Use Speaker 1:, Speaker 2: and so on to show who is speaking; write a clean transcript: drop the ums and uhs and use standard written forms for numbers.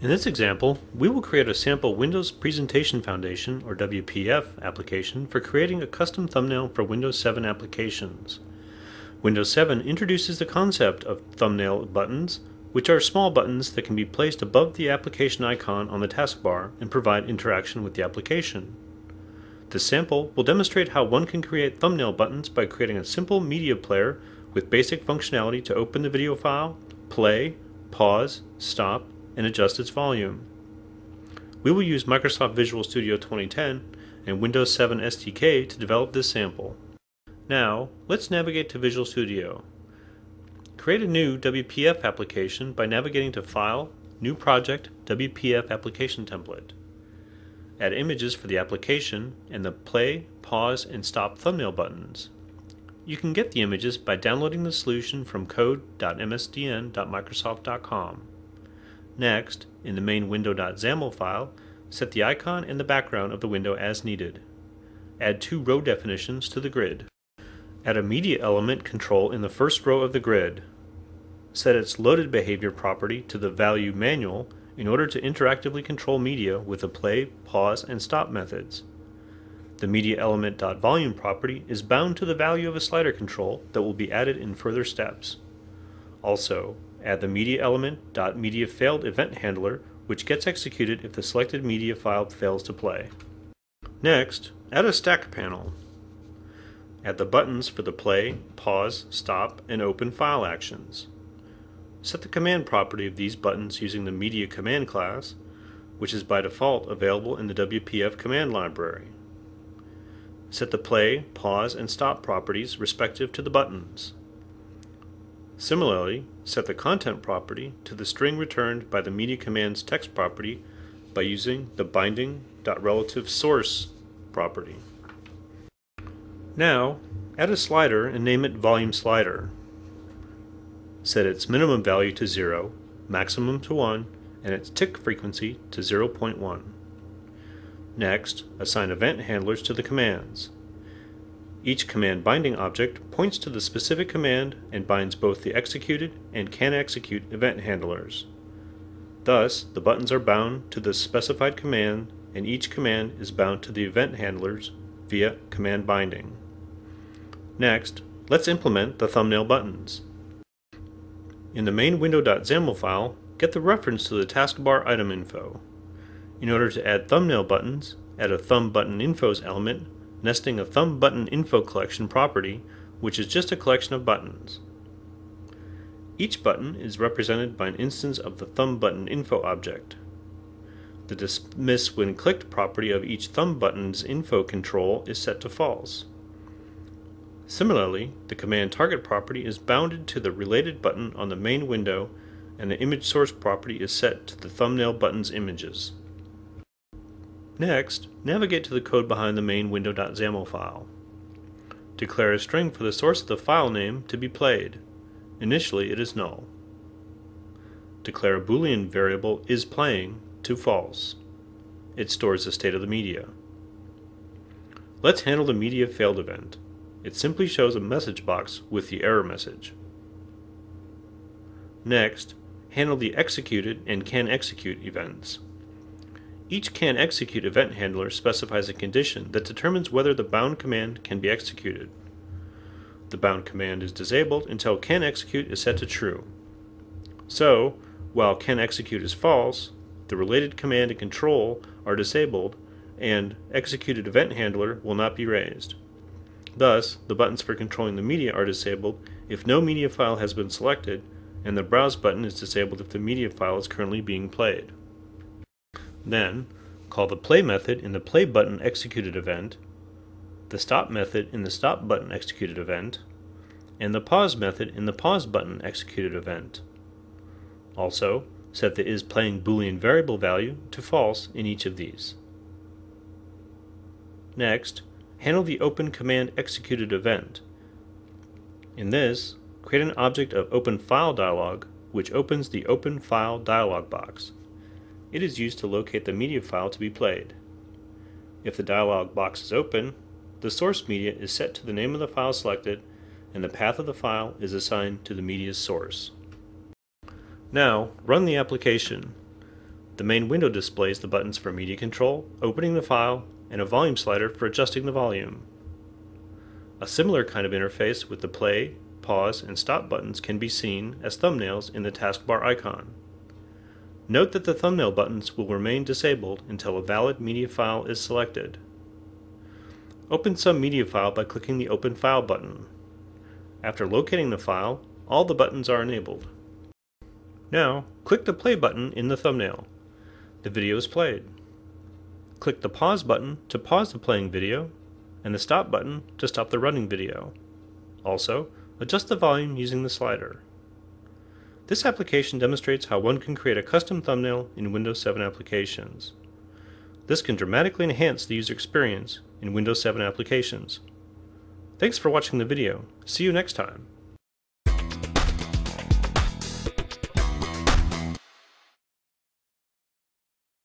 Speaker 1: In this example, we will create a sample Windows Presentation Foundation, or WPF, application for creating a custom thumbnail for Windows 7 applications. Windows 7 introduces the concept of thumbnail buttons, which are small buttons that can be placed above the application icon on the taskbar and provide interaction with the application. This sample will demonstrate how one can create thumbnail buttons by creating a simple media player with basic functionality to open the video file, play, pause, stop, and adjust its volume. We will use Microsoft Visual Studio 2010 and Windows 7 SDK to develop this sample. Now, let's navigate to Visual Studio. Create a new WPF application by navigating to File, New Project, WPF Application Template. Add images for the application and the play, pause, and stop thumbnail buttons. You can get the images by downloading the solution from code.msdn.microsoft.com. Next, in the main window.xaml file, set the icon and the background of the window as needed. Add two row definitions to the grid. Add a media element control in the first row of the grid. Set its loaded behavior property to the value manual in order to interactively control media with the play, pause, and stop methods. The media element.volume property is bound to the value of a slider control that will be added in further steps. Also, add the media element.mediaFailed event handler, which gets executed if the selected media file fails to play. Next, add a stack panel. Add the buttons for the play, pause, stop, and open file actions. Set the command property of these buttons using the media command class, which is by default available in the WPF command library. Set the play, pause, and stop properties respective to the buttons. Similarly, set the content property to the string returned by the media command's text property by using the binding.relativeSource property. Now, add a slider and name it Volume Slider. Set its minimum value to 0, maximum to 1, and its tick frequency to 0.1. Next, assign event handlers to the commands. Each command binding object points to the specific command and binds both the executed and can execute event handlers. Thus, the buttons are bound to the specified command, and each command is bound to the event handlers via command binding. Next, let's implement the thumbnail buttons. In the main window.xaml file, get the reference to the taskbar item info. In order to add thumbnail buttons, add a thumb button infos element nesting a thumb button info collection property, which is just a collection of buttons. Each button is represented by an instance of the thumb button info object. The dismiss when clicked property of each thumb button's info control is set to false. Similarly, the command target property is bounded to the related button on the main window, and the image source property is set to the thumbnail button's images. Next, navigate to the code behind the main window.xaml file. Declare a string for the source of the file name to be played. Initially, it is null. Declare a Boolean variable isPlaying to false. It stores the state of the media. Let's handle the media failed event. It simply shows a message box with the error message. Next, handle the executed and can execute events. Each can execute event handler specifies a condition that determines whether the bound command can be executed. The bound command is disabled until can execute is set to true. So, while can execute is false, the related command and control are disabled and executed event handler will not be raised. Thus, the buttons for controlling the media are disabled if no media file has been selected, and the browse button is disabled if the media file is currently being played. Then, call the play method in the play button executed event, the stop method in the stop button executed event, and the pause method in the pause button executed event. Also, set the isPlaying Boolean variable value to false in each of these. Next, handle the open command executed event. In this, create an object of Open File dialog, which opens the Open File dialog box. It is used to locate the media file to be played. If the dialog box is open, the source media is set to the name of the file selected, and the path of the file is assigned to the media's source. Now, run the application. The main window displays the buttons for media control, opening the file, and a volume slider for adjusting the volume. A similar kind of interface with the play, pause, and stop buttons can be seen as thumbnails in the taskbar icon. Note that the thumbnail buttons will remain disabled until a valid media file is selected. Open some media file by clicking the Open File button. After locating the file, all the buttons are enabled. Now, click the Play button in the thumbnail. The video is played. Click the Pause button to pause the playing video, and the Stop button to stop the running video. Also, adjust the volume using the slider. This application demonstrates how one can create a custom thumbnail in Windows 7 applications. This can dramatically enhance the user experience in Windows 7 applications. Thanks for watching the video. See you next time.